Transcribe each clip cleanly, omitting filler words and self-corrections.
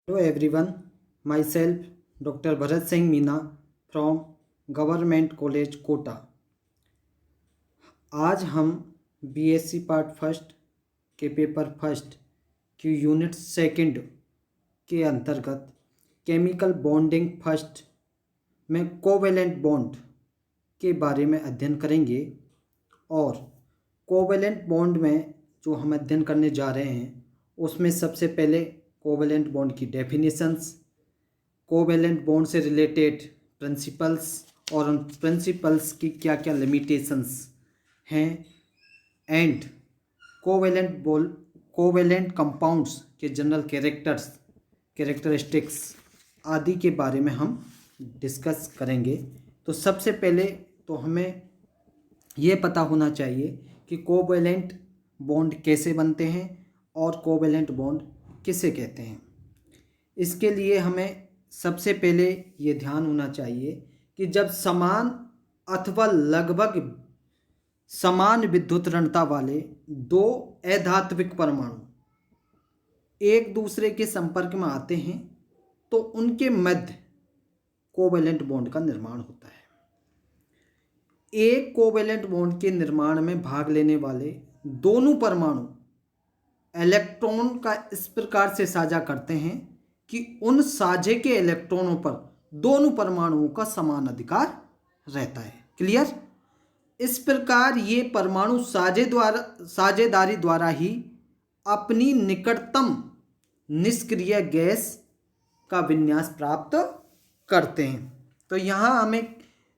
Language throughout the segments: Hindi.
Hello everyone, myself Dr. Bharat Singh Meena from Government College Kota. आज हम बीएससी पार्ट फर्स्ट के पेपर फर्स्ट की यूनिट सेकंड के अंतर्गत केमिकल बॉन्डिंग फर्स्ट में कोवेलेंट बॉन्ड के बारे में अध्ययन करेंगे। और कोवेलेंट बॉन्ड में जो हम अध्ययन करने जा रहे हैं उसमें सबसे पहले कोवेलेंट बॉन्ड की डेफिनेशंस, कोवेलेंट बॉन्ड से रिलेटेड प्रिंसिपल्स और उन प्रिंसिपल्स की क्या क्या लिमिटेशंस हैं, एंड कोवेलेंट कंपाउंड्स के जनरल कैरेक्टरिस्टिक्स आदि के बारे में हम डिस्कस करेंगे। तो सबसे पहले तो हमें ये पता होना चाहिए कि कोवेलेंट बॉन्ड कैसे बनते हैं और कोवेलेंट बॉन्ड किसे कहते हैं। इसके लिए हमें सबसे पहले ये ध्यान होना चाहिए कि जब समान अथवा लगभग समान विद्युत ऋणता वाले दो अधात्विक परमाणु एक दूसरे के संपर्क में आते हैं तो उनके मध्य कोवेलेंट बॉन्ड का निर्माण होता है। एक कोवेलेंट बॉन्ड के निर्माण में भाग लेने वाले दोनों परमाणु इलेक्ट्रॉन का इस प्रकार से साझा करते हैं कि उन साझे के इलेक्ट्रॉनों पर दोनों परमाणुओं का समान अधिकार रहता है। क्लियर? इस प्रकार ये परमाणु साझेदारी द्वारा ही अपनी निकटतम निष्क्रिय गैस का विन्यास प्राप्त करते हैं। तो यहाँ हमें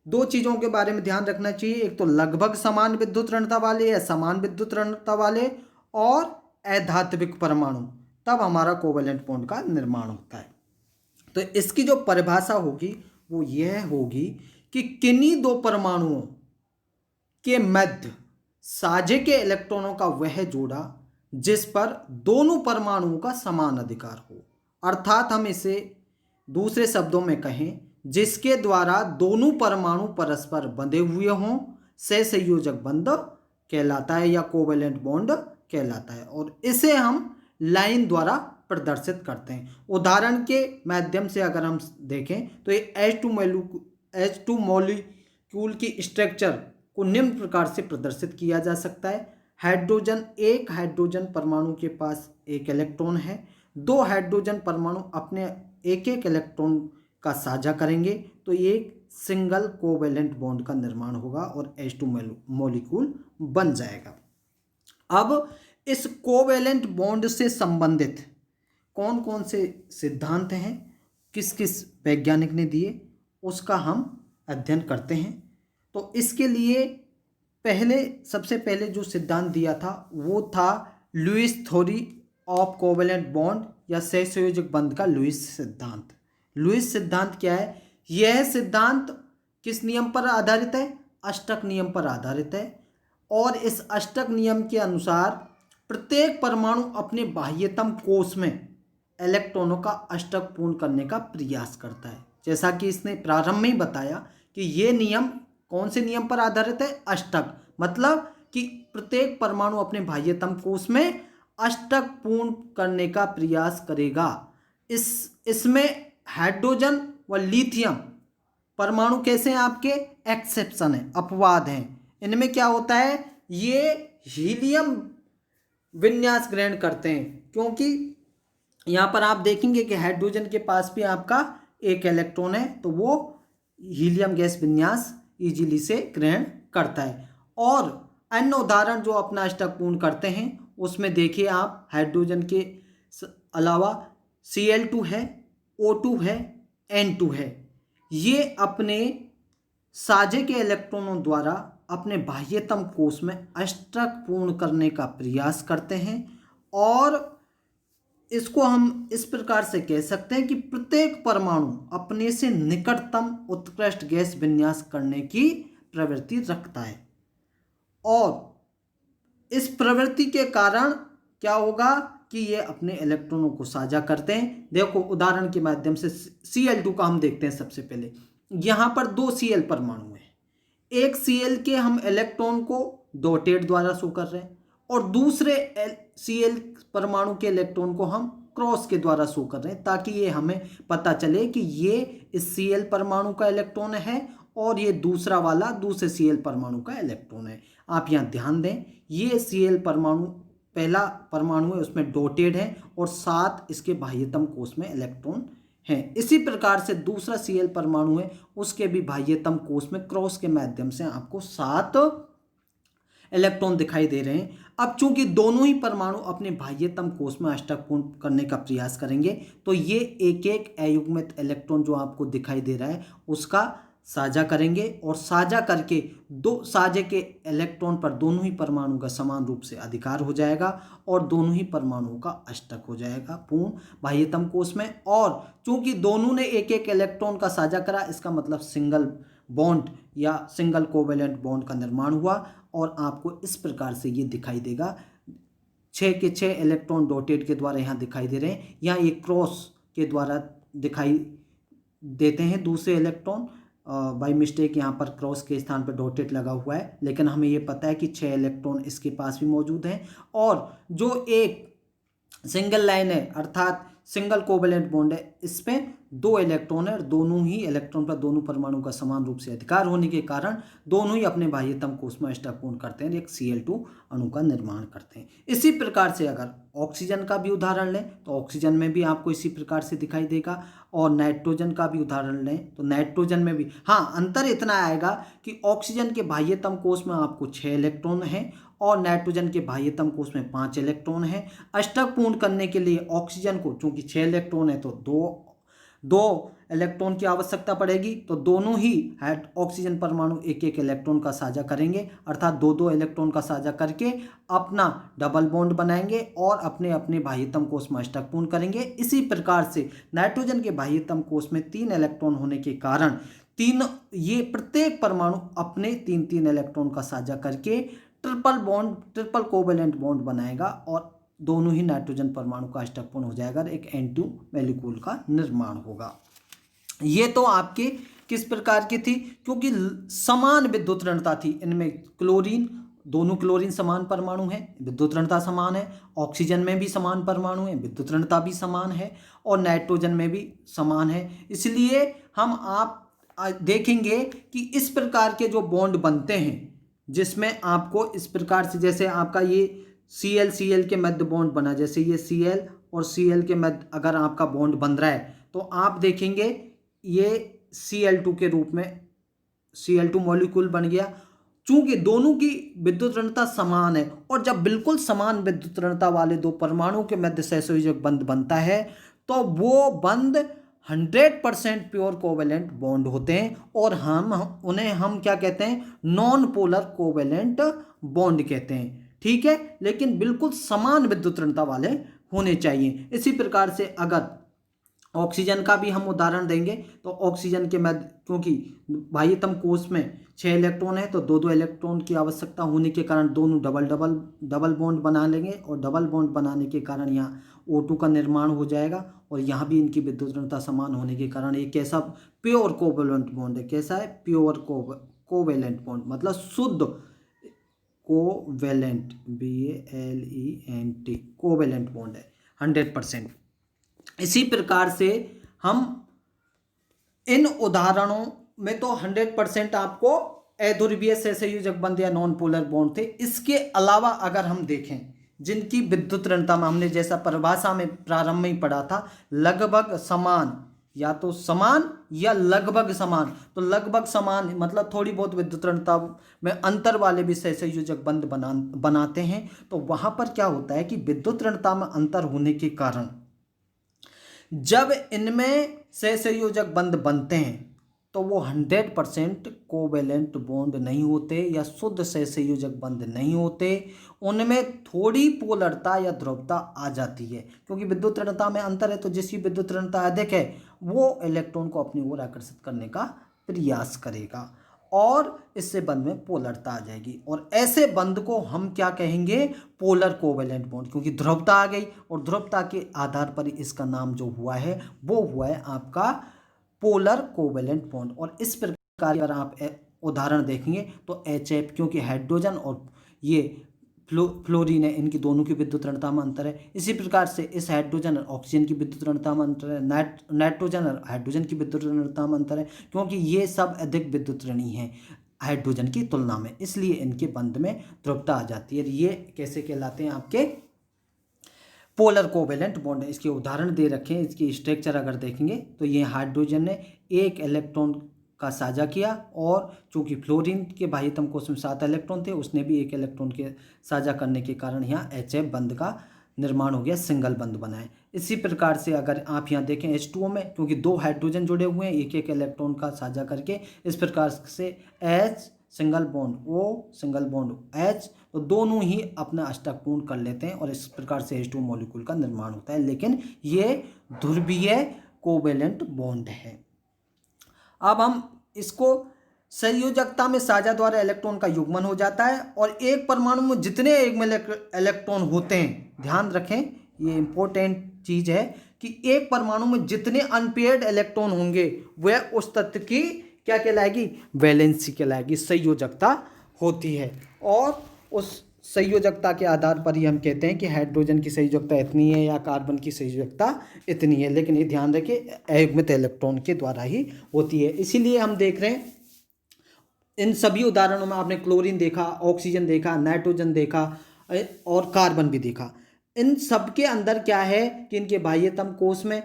दो चीज़ों के बारे में ध्यान रखना चाहिए, एक तो लगभग समान विद्युत ऋणता वाले या समान विद्युत ऋणता वाले और अधात्विक परमाणु, तब हमारा कोवेलेंट बॉन्ड का निर्माण होता है। तो इसकी जो परिभाषा होगी वो यह होगी कि किन्हीं दो परमाणुओं के मध्य साझे के इलेक्ट्रॉनों का वह जोड़ा जिस पर दोनों परमाणुओं का समान अधिकार हो, अर्थात हम इसे दूसरे शब्दों में कहें जिसके द्वारा दोनों परमाणु परस्पर बंधे हुए हों, सहसंयोजक बंध कहलाता है या कोवेलेंट बॉन्ड कहलाता है। और इसे हम लाइन द्वारा प्रदर्शित करते हैं। उदाहरण के माध्यम से अगर हम देखें तो ये H2 मॉलिक्यूल की स्ट्रक्चर को निम्न प्रकार से प्रदर्शित किया जा सकता है। एक हाइड्रोजन परमाणु के पास एक इलेक्ट्रॉन है, दो हाइड्रोजन परमाणु अपने एक एक इलेक्ट्रॉन का साझा करेंगे तो एक सिंगल कोवेलेंट बॉन्ड का निर्माण होगा और H2 मॉलिक्यूल बन जाएगा। अब इस कोवेलेंट बॉन्ड से संबंधित कौन कौन से सिद्धांत हैं, किस किस वैज्ञानिक ने दिए, उसका हम अध्ययन करते हैं। तो इसके लिए सबसे पहले जो सिद्धांत दिया था वो था Lewis theory of covalent bond या सहसंयोजक बंध का लुईस सिद्धांत। लुईस सिद्धांत क्या है? यह सिद्धांत किस नियम पर आधारित है? अष्टक नियम पर आधारित है। और इस अष्टक नियम के अनुसार प्रत्येक परमाणु अपने बाह्यतम कोश में इलेक्ट्रॉनों का अष्टक पूर्ण करने का प्रयास करता है। जैसा कि इसने प्रारंभ में ही बताया कि ये नियम कौन से नियम पर आधारित है? अष्टक, मतलब कि प्रत्येक परमाणु अपने बाह्यतम कोश में अष्टक पूर्ण करने का प्रयास करेगा। इसमें हाइड्रोजन व लिथियम परमाणु कैसे हैं? आपके एक्सेप्शन है, अपवाद हैं। इनमें क्या होता है? ये हीलियम विन्यास ग्रहण करते हैं, क्योंकि यहाँ पर आप देखेंगे कि हाइड्रोजन के पास भी आपका एक इलेक्ट्रॉन है तो वो हीलियम गैस विन्यास इजीली से ग्रहण करता है। और अन्य उदाहरण जो अपना अष्टक पूर्ण करते हैं उसमें देखिए आप, हाइड्रोजन के अलावा Cl2 है, O2 है, N2 है। ये अपने साझे के इलेक्ट्रॉनों द्वारा अपने बाह्यतम कोश में अष्टक पूर्ण करने का प्रयास करते हैं। और इसको हम इस प्रकार से कह सकते हैं कि प्रत्येक परमाणु अपने से निकटतम उत्कृष्ट गैस विन्यास करने की प्रवृत्ति रखता है। और इस प्रवृत्ति के कारण क्या होगा कि ये अपने इलेक्ट्रॉनों को साझा करते हैं। देखो उदाहरण के माध्यम से Cl2 का हम देखते हैं। सबसे पहले यहाँ पर दो Cl परमाणु हैं, एक Cl के हम इलेक्ट्रॉन को डॉटेड द्वारा शो कर रहे हैं और दूसरे Cl परमाणु के इलेक्ट्रॉन को हम क्रॉस के द्वारा शो कर रहे हैं, ताकि ये हमें पता चले कि ये इस Cl परमाणु का इलेक्ट्रॉन है और ये दूसरा वाला दूसरे Cl परमाणु का इलेक्ट्रॉन है। आप यहाँ ध्यान दें, ये Cl परमाणु पहला परमाणु है, उसमें डॉटेड है और 7 इसके बाह्यतम कोश में इलेक्ट्रॉन हैं। इसी प्रकार से दूसरा Cl परमाणु है, उसके भी बाह्यतम कोश में क्रॉस के माध्यम से आपको 7 इलेक्ट्रॉन दिखाई दे रहे हैं। अब चूंकि दोनों ही परमाणु अपने बाह्यतम कोश में अष्टक पूर्ण करने का प्रयास करेंगे, तो ये एक एक अयुग्मित इलेक्ट्रॉन जो आपको दिखाई दे रहा है उसका साझा करेंगे और साझा करके दो साझे के इलेक्ट्रॉन पर दोनों ही परमाणु का समान रूप से अधिकार हो जाएगा और दोनों ही परमाणुओं का अष्टक हो जाएगा पूर्ण बाह्यतम कोश में। और चूंकि दोनों ने एक एक इलेक्ट्रॉन का साझा करा, इसका मतलब सिंगल बॉन्ड या सिंगल कोवेलेंट बॉन्ड का निर्माण हुआ और आपको इस प्रकार से ये दिखाई देगा। 6 के 6 इलेक्ट्रॉन डॉटेड के द्वारा यहाँ दिखाई दे रहे हैं, यहाँ एक क्रॉस के द्वारा दिखाई देते हैं दूसरे इलेक्ट्रॉन। बाय मिस्टेक यहाँ पर क्रॉस के स्थान पर डॉटेड लगा हुआ है, लेकिन हमें ये पता है कि 6 इलेक्ट्रॉन इसके पास भी मौजूद हैं। और जो एक सिंगल लाइन है अर्थात सिंगल कोवेलेंट बॉन्ड है, इसमें 2 इलेक्ट्रॉन है और दोनों ही इलेक्ट्रॉन पर दोनों परमाणु का समान रूप से अधिकार होने के कारण दोनों ही अपने बाह्यतम कोश में अष्टक पूर्ण करते हैं, एक Cl2 अणु का निर्माण करते हैं। इसी प्रकार से अगर ऑक्सीजन का भी उदाहरण लें तो ऑक्सीजन में भी आपको इसी प्रकार से दिखाई देगा, और नाइट्रोजन का भी उदाहरण लें तो नाइट्रोजन में भी हाँ अंतर इतना आएगा कि ऑक्सीजन के बाह्यतम कोश में आपको 6 इलेक्ट्रॉन हैं और नाइट्रोजन के बाह्यतम कोश में 5 इलेक्ट्रॉन हैं। अष्टक पूर्ण करने के लिए ऑक्सीजन को चूंकि 6 इलेक्ट्रॉन है तो दो इलेक्ट्रॉन की आवश्यकता पड़ेगी, तो दोनों ही ऑक्सीजन परमाणु एक एक इलेक्ट्रॉन का साझा करेंगे, अर्थात 2 इलेक्ट्रॉन का साझा करके अपना डबल बॉन्ड बनाएंगे और अपने अपने बाह्यतम कोश में अष्टक पूर्ण करेंगे। इसी प्रकार से नाइट्रोजन के बाह्यतम कोश में 3 इलेक्ट्रॉन होने के कारण ये प्रत्येक परमाणु अपने 3 इलेक्ट्रॉन का साझा करके ट्रिपल कोवेलेंट बॉन्ड बनाएगा और दोनों ही नाइट्रोजन परमाणु का अष्टक पूर्ण हो जाएगा और एक N2 मॉलिक्यूल का निर्माण होगा। ये तो आपके किस प्रकार की थी, क्योंकि समान विद्युत ऋणता थी इनमें। क्लोरीन, दोनों क्लोरीन समान परमाणु है, विद्युत ऋणता समान है। ऑक्सीजन में भी समान परमाणु है, विद्युत ऋणता भी समान है, और नाइट्रोजन में भी समान है। इसलिए हम आप देखेंगे कि इस प्रकार के जो बॉन्ड बनते हैं, जिसमें आपको इस प्रकार से जैसे आपका ये Cl के मध्य बॉन्ड बना, जैसे ये Cl और Cl के मध्य अगर आपका बॉन्ड बन रहा है तो आप देखेंगे ये Cl2 के रूप में Cl2 मॉलिक्यूल बन गया। चूंकि दोनों की विद्युत ऋणता समान है, और जब बिल्कुल समान विद्युत ऋणता वाले 2 परमाणु के मध्य सहसंयोजक बंध बनता है तो वो बंध 100% प्योर कोवेलेंट बॉन्ड होते हैं, और उन्हें हम क्या कहते हैं, नॉन पोलर कोवेलेंट बॉन्ड कहते हैं। ठीक है, लेकिन बिल्कुल समान विद्युत ऋणता वाले होने चाहिए। इसी प्रकार से अगर ऑक्सीजन का भी हम उदाहरण देंगे तो ऑक्सीजन के मध्य क्योंकि बाह्यतम कोश में 6 इलेक्ट्रॉन है तो 2 इलेक्ट्रॉन की आवश्यकता होने के कारण दोनों डबल बॉन्ड बना लेंगे, और डबल बॉन्ड बनाने के कारण यहाँ O2 का निर्माण हो जाएगा, और यहाँ भी इनकी विद्युत ऋणता समान होने के कारण एक ऐसा प्योर कोवेलेंट बॉन्ड है। कैसा है? प्योर कोवेलेंट बॉन्ड, मतलब शुद्ध कोवेलेंट, BALENT कोवेलेंट बॉन्ड है 100%। इसी प्रकार से हम इन उदाहरणों में तो 100% आपको अध्रुवीय सहसंयोजक बंध या नॉन पोलर बॉन्ड थे। इसके अलावा अगर हम देखें जिनकी विद्युत ऋणता में हमने जैसा परिभाषा में प्रारंभ में ही पढ़ा था, लगभग समान, या तो समान या लगभग समान, तो लगभग समान मतलब थोड़ी बहुत विद्युत ऋणता में अंतर वाले भी सहसंयोजक बंध बनाते हैं। तो वहां पर क्या होता है कि विद्युत ऋणता में अंतर होने के कारण जब इनमें सहसंयोजक बंध बनते हैं तो वो 100% कोवेलेंट बॉन्ड नहीं होते या शुद्ध सहसंयोजक बंध नहीं होते। उनमें थोड़ी पोलरता या ध्रुवता आ जाती है, क्योंकि विद्युत ऋणता में अंतर है, तो जिसकी विद्युत ऋणता अधिक है वो इलेक्ट्रॉन को अपनी ओर आकर्षित करने का प्रयास करेगा और इससे बंध में पोलरता आ जाएगी। और ऐसे बंध को हम क्या कहेंगे? पोलर कोवेलेंट बॉन्ड, क्योंकि ध्रुवता आ गई और ध्रुवता के आधार पर इसका नाम जो हुआ है वो हुआ है आपका पोलर कोवेलेंट बॉन्ड। और इस प्रकार अगर आप उदाहरण देखेंगे तो HF, क्योंकि हाइड्रोजन और ये फ्लोरीन है, इनकी दोनों की विद्युत ऋणता में अंतर है। इसी प्रकार से इस हाइड्रोजन और ऑक्सीजन की विद्युत ऋणता में अंतर है, नाइट्रोजन और हाइड्रोजन की विद्युत ऋणता में अंतर है, क्योंकि ये सब अधिक विद्युत ऋणी हैं हाइड्रोजन की तुलना में, इसलिए इनके बंध में ध्रुवता आ जाती है। ये कैसे कहलाते हैं? आपके पोलर कोवेलेंट बॉन्ड है। इसके उदाहरण दे रखे हैं, इसकी स्ट्रक्चर अगर देखेंगे तो ये हाइड्रोजन ने एक इलेक्ट्रॉन का साझा किया, और चूंकि फ्लोरीन के बाह्यतम कोश में 7 इलेक्ट्रॉन थे, उसने भी एक इलेक्ट्रॉन के साझा करने के कारण यहाँ HF बंध का निर्माण हो गया, सिंगल बंध बना है। इसी प्रकार से अगर आप यहाँ देखें H2O में, क्योंकि 2 हाइड्रोजन जुड़े हुए हैं एक एक इलेक्ट्रॉन का साझा करके, इस प्रकार से H single bond O single bond H, तो दोनों ही अपना अष्टक पूर्ण कर लेते हैं और इस प्रकार से H2O मॉलिक्यूल का निर्माण होता है। लेकिन ये ध्रुवीय कोवेलेंट बॉन्ड है। अब हम इसको संयोजकता में साझा द्वारा इलेक्ट्रॉन का युग्मन हो जाता है, और एक परमाणु में जितने इलेक्ट्रॉन होते हैं, ध्यान रखें ये इंपॉर्टेंट चीज है कि एक परमाणु में जितने अनपेयर्ड इलेक्ट्रॉन होंगे वह उस तत्व की क्या कहलाएगी? वैलेंसी कहलाएगी, संयोजकता होती है। और उस संयोजकता के आधार पर ही हम कहते हैं कि हाइड्रोजन की संयोजकता इतनी है या कार्बन की संयोजकता इतनी है, लेकिन ये ध्यान रखें अयुग्मित इलेक्ट्रॉन के द्वारा ही होती है। इसीलिए हम देख रहे हैं इन सभी उदाहरणों में आपने क्लोरीन देखा, ऑक्सीजन देखा, नाइट्रोजन देखा और कार्बन भी देखा। इन सब के अंदर क्या है कि इनके बाह्यतम कोश में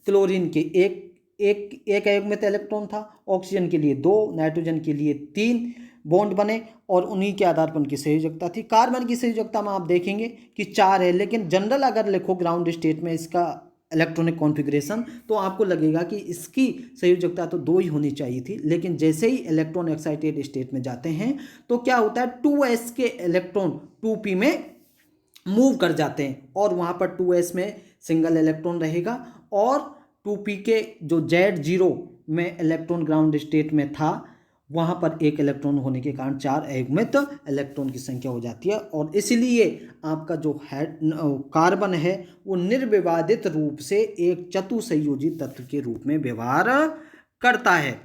क्लोरीन के एक अयुग्मित इलेक्ट्रॉन था, ऑक्सीजन के लिए 2, नाइट्रोजन के लिए 3 बॉन्ड बने, और उन्हीं के आधार पर उनकी संयोजकता थी। कार्बन की संयोजकता में आप देखेंगे कि 4 है, लेकिन जनरल अगर लिखो ग्राउंड स्टेट में इसका इलेक्ट्रॉनिक कॉन्फ़िगरेशन, तो आपको लगेगा कि इसकी संयोजकता तो 2 ही होनी चाहिए थी। लेकिन जैसे ही इलेक्ट्रॉन एक्साइटेड स्टेट में जाते हैं तो क्या होता है, 2s के इलेक्ट्रॉन 2p में मूव कर जाते हैं, और वहाँ पर 2s में सिंगल इलेक्ट्रॉन रहेगा, और 2p के जो Z0 में इलेक्ट्रॉन ग्राउंड स्टेट में था वहाँ पर एक इलेक्ट्रॉन होने के कारण 4 अयुग्मित इलेक्ट्रॉन की संख्या हो जाती है, और इसलिए आपका जो कार्बन है वो निर्विवादित रूप से एक चतुसंयोजी तत्व के रूप में व्यवहार करता है।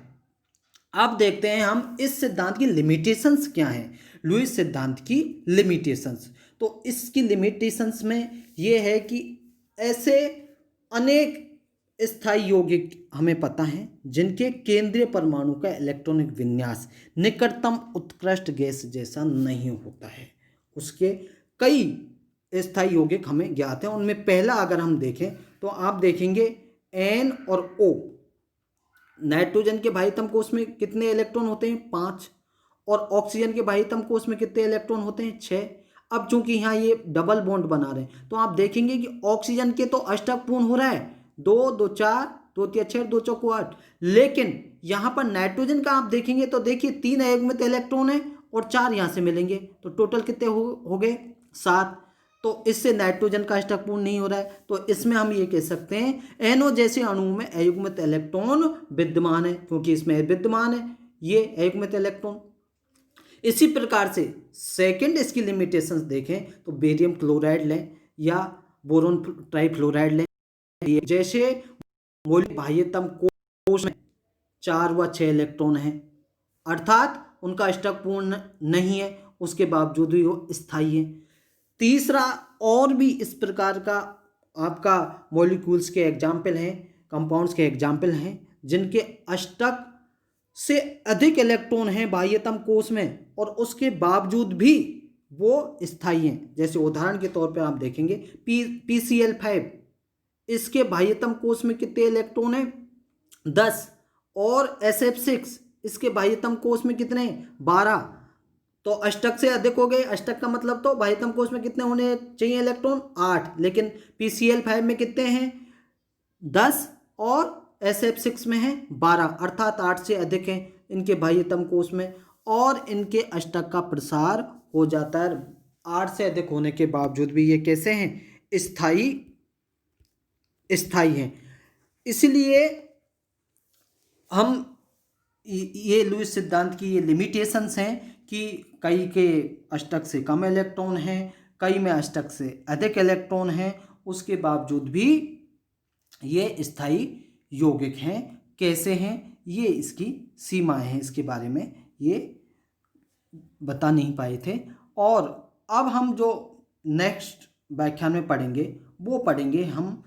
अब देखते हैं हम इस सिद्धांत की लिमिटेशंस क्या हैं, लुईस सिद्धांत की लिमिटेशंस। तो इसकी लिमिटेशंस में ये है कि ऐसे अनेक स्थायी यौगिक हमें पता है जिनके केंद्रीय परमाणु का इलेक्ट्रॉनिक विन्यास निकटतम उत्कृष्ट गैस जैसा नहीं होता है। उसके कई स्थायी यौगिक हमें ज्ञात हैं। उनमें पहला अगर हम देखें तो आप देखेंगे N और O। नाइट्रोजन के बाह्यतम कोश में कितने इलेक्ट्रॉन होते हैं? 5। और ऑक्सीजन के बाह्यतम कोश में कितने इलेक्ट्रॉन होते हैं? 6। अब चूंकि यहाँ ये डबल बॉन्ड बना रहे हैं तो आप देखेंगे कि ऑक्सीजन के तो अष्टक पूर्ण हो रहा है, 2 2 4 2 3 6 2 4 8, लेकिन यहाँ पर नाइट्रोजन का आप देखेंगे तो देखिए 3 अयुग्मित इलेक्ट्रॉन है और 4 यहाँ से मिलेंगे, तो टोटल कितने हो गए? 7। तो इससे नाइट्रोजन का अष्टक पूर्ण नहीं हो रहा है, तो इसमें हम ये कह सकते हैं NO जैसे अणु में अयुग्मित इलेक्ट्रॉन विद्यमान है, क्योंकि इसमें विद्यमान है ये अयुग्मित इलेक्ट्रॉन। इसी प्रकार से सेकंड इसकी लिमिटेशंस देखें तो बेरियम क्लोराइड लें या बोरोन ट्राइफ्लोराइड लें, जैसे मौलिक बाह्यतम कोश में 4 व 6 इलेक्ट्रॉन हैं, अर्थात उनका अष्टक पूर्ण नहीं है, उसके बावजूद भी वो स्थायी है। तीसरा और भी इस प्रकार का आपका मॉलिक्यूल्स के एग्जाम्पल हैं, कंपाउंड्स के एग्जाम्पल हैं जिनके अष्टक से अधिक इलेक्ट्रॉन हैं बाह्यतम कोश में और उसके बावजूद भी वो स्थायी हैं। जैसे उदाहरण के तौर पे आप देखेंगे PCl5, इसके बाह्यतम कोश में कितने इलेक्ट्रॉन हैं? 10। और SF6 इसके बाह्यतम कोश में कितने? 12। तो अष्टक से अधिक हो गए, अष्टक का मतलब तो बाह्यतम कोश में कितने होने चाहिए इलेक्ट्रॉन? 8, लेकिन PCl5 में कितने हैं? 10 और SF6 में है 12, अर्थात 8 से अधिक हैं इनके बाह्यतम कोश में, और इनके अष्टक का प्रसार हो जाता है। 8 से अधिक होने के बावजूद भी ये कैसे हैं? स्थायी हैं। इसलिए हम ये लुईस सिद्धांत की ये लिमिटेशंस हैं कि कई के अष्टक से कम इलेक्ट्रॉन हैं, कई में अष्टक से अधिक इलेक्ट्रॉन हैं, उसके बावजूद भी ये स्थायी यौगिक हैं। कैसे हैं? ये इसकी सीमाएं हैं, इसके बारे में ये बता नहीं पाए थे। और अब हम जो नेक्स्ट व्याख्यान में पढ़ेंगे वो पढ़ेंगे हम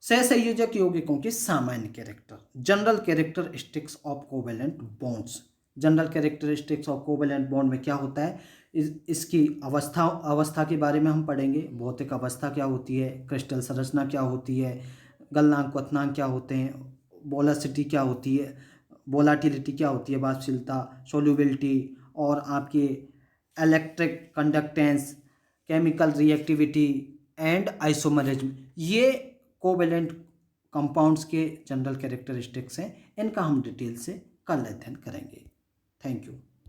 सहसंयोजक यौगिकों के सामान्य character, general characteristics of covalent bonds. General characteristics of covalent bond में क्या होता है, इसकी अवस्था के बारे में हम पढ़ेंगे। भौतिक अवस्था क्या होती है, क्रिस्टल संरचना क्या होती है, गलनांक क्वथनांक क्या होते हैं, वोलेसिटी क्या होती है, वोलाटिलिटी क्या होती है, वाष्पशीलता, सोल्यूबिलिटी, और आपके electric conductance, chemical reactivity and isomerism. ये कोवेलेंट कंपाउंड्स के जनरल कैरेक्टरिस्टिक्स हैं। इनका हम डिटेल से कल अध्ययन करेंगे। Thank you.